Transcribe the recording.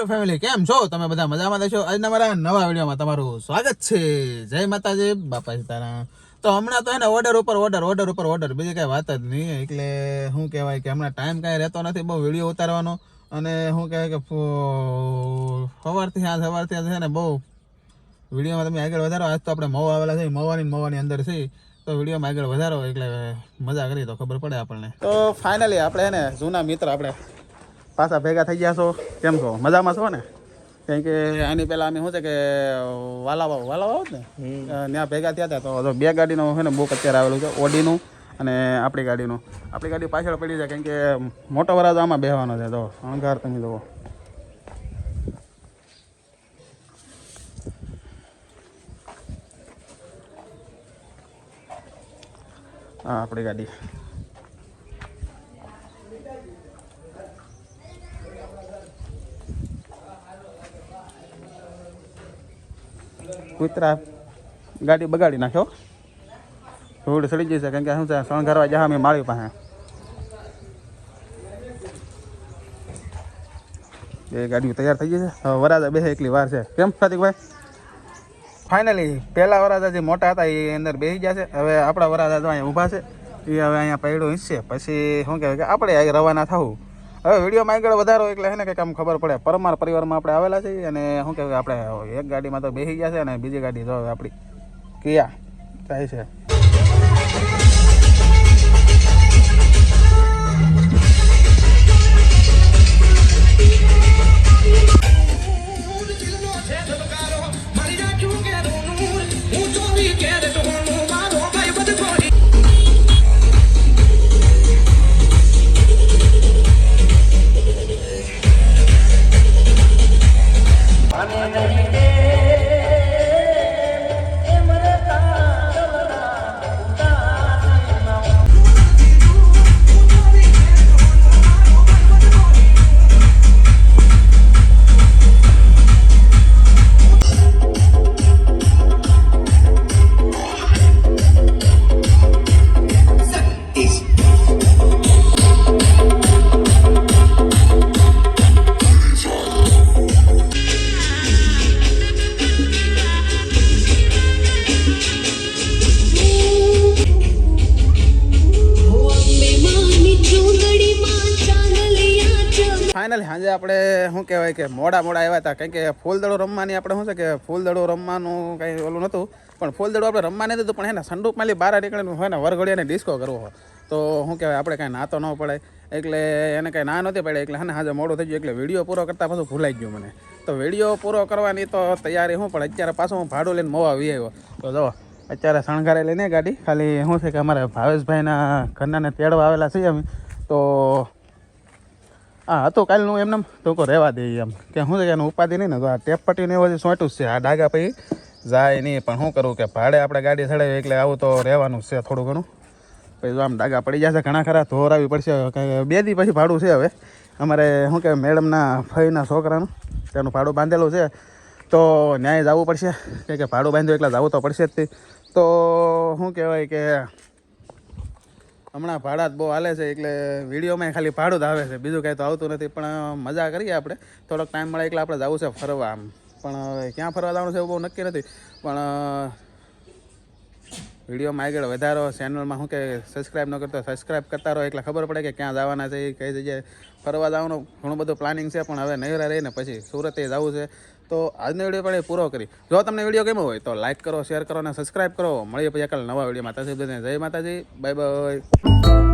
YouTube family કેમ છો તમે બધા મજામાં દેશો આજના મારા નવા વિડીયોમાં તમારું સ્વાગત છે જય માતાજી બાપા સીતારામ તો હમણાં તો હે ને ઓર્ડર બીજી કઈ વાત જ નહીં એટલે શું કહેવાય કે હમણાં ટાઈમ કાંઈ રહેતો નથી બહુ વિડીયો ઉતારવાનો અને શું કહેવાય કે સવારથી છે ને બહુ વિડીયોમાં તમે આગળ વધારો આજ તો આપણે મવા આવેલા છે મવાની અંદર છે તો વિડીયોમાં આગળ વધારો એટલે મજા કરી તો ખબર પડે આપણને તો ફાઇનલી આપણે હે ને જૂના મિત્ર આપણે પાછા ભેગા થઈ ગયા છો કેમ છો મજામાં છો ને કેમ કે આની પહેલાં અમે શું છે કે વાલાવાવ ને ત્યાં ભેગા થયા હતા તો બે ગાડીનો છે ને બુક અત્યારે આવેલું છે ઓડીનું અને આપણી ગાડી પાછળ પડી છે કેમ કે મોટો વરાજો આમાં બેસવાનો છે તો શણગાર તમે જુઓ હા આપણી ગાડી કૂતરા ગાડી બગાડી નાખ્યો ધૂળ સડી જશે કારણ કે શું છે શણગારવા જા અમે માળી પાસે એ ગાડીઓ તૈયાર થઈ જશે હવે વરાજા બેસે એકલી વાર છે કેમ પ્રતિકભાઈ ફાઇનલી પહેલા વરાજા જે મોટા હતા એ અંદર બેસી ગયા છે હવે આપણા વરાજા તો અહીંયા ઊભા છે એ હવે અહીંયા પૈડો હિંચશે પછી શું કહેવાય કે આપણે રવાના થવું હવે વિડીયોમાં આગળ વધારો એટલે છે ને કંઈક આમ ખબર પડે પરમાર પરિવારમાં આપણે આવેલા છીએ અને શું કહેવાય આપણે એક ગાડીમાં તો બેસી ગયા છે અને બીજી ગાડી જો આપણી કિયા જાય છે ફાઇનલી સાંજે આપણે શું કહેવાય કે મોડા આવ્યા હતા કારણ કે ફૂલદડો રમવાની આપણે શું છે કે ફૂલદડો રમવાનું કંઈ ઓલું નહોતું પણ ફૂલદડો આપણે રમવા નહીં દીધું પણ એને સંડૂપમાંથી બહાર નીકળીને હોય ને વરઘોડિયાને ડિસ્કો કરવો હોય તો શું કહેવાય આપણે કાંઈ નાતો ન પડે એટલે એને કાંઈ ના નહોતી પડે એટલે ને સાંજે મોડું થઈ ગયું એટલે વિડીયો પૂરો કરતાં પાછું ભૂલાઈ ગયું મને તો વિડીયો પૂરો કરવાની તો તૈયારી શું પણ અત્યારે પાછું હું ભાડું લઈને મોવા આવી આવ્યો તો જો અત્યારે શણગારે લઈને ગાડી ખાલી શું છે કે અમારે ભાવેશભાઈના ઘરનાને તેડવા આવેલા છીએ અમે તો હા હતું કાલનું એમને તો રહેવા દઈએ એમ કે શું છે કે એનું ઉપાધિ નહીં ને તો આ ટેપ પટ્ટીને એવું સોંટ્યું જ છે આ ડાગા પછી જાય નહીં પણ શું કરવું કે ભાડે આપણે ગાડી ચડાવી એટલે આવું તો રહેવાનું છે થોડું ઘણું પછી જો આમ ડાગા પડી જશે ઘણા ખરા ધોરાવી પડશે બે દી પછી ભાડું છે હવે અમારે શું કે મેડમના ફઈના છોકરાનું તેનું ભાડું બાંધેલું છે તો ન્યાય જવું પડશે કે ભાડું બાંધ્યું એટલે જવું તો પડશે જ તો શું કહેવાય કે હમણાં ભાડા જ બહુ હાલે છે એટલે વિડીયોમાં ખાલી ભાડું જ આવે છે બીજું કાંઈ તો આવતું નથી પણ મજા કરીએ આપણે થોડોક ટાઈમ મળે એટલે આપણે જવું છે ફરવા આમ પણ ક્યાં ફરવા જવાનું છે એવું બહુ નક્કી નથી પણ વિડીયોમાં આગળ વધારો ચેનલમાં શું કે સબસ્ક્રાઈબ ન કરતો સબસ્ક્રાઈબ કરતા રહો એટલે ખબર પડે કે ક્યાં જવાના છે કઈ જગ્યાએ ફરવા જવાનું ઘણું બધું પ્લાનિંગ છે પણ હવે નહીરા રહીને પછી સુરતે જવું છે તો આજનો વિડીયો પણ એ પૂરો કરી જો તમને વિડીયો ગમ્યો હોય તો લાઇક કરો શેર કરો અને સબસ્ક્રાઈબ કરો મળીએ પછી કાલે નવા વિડીયોમાં જય માતાજી બાય બાય.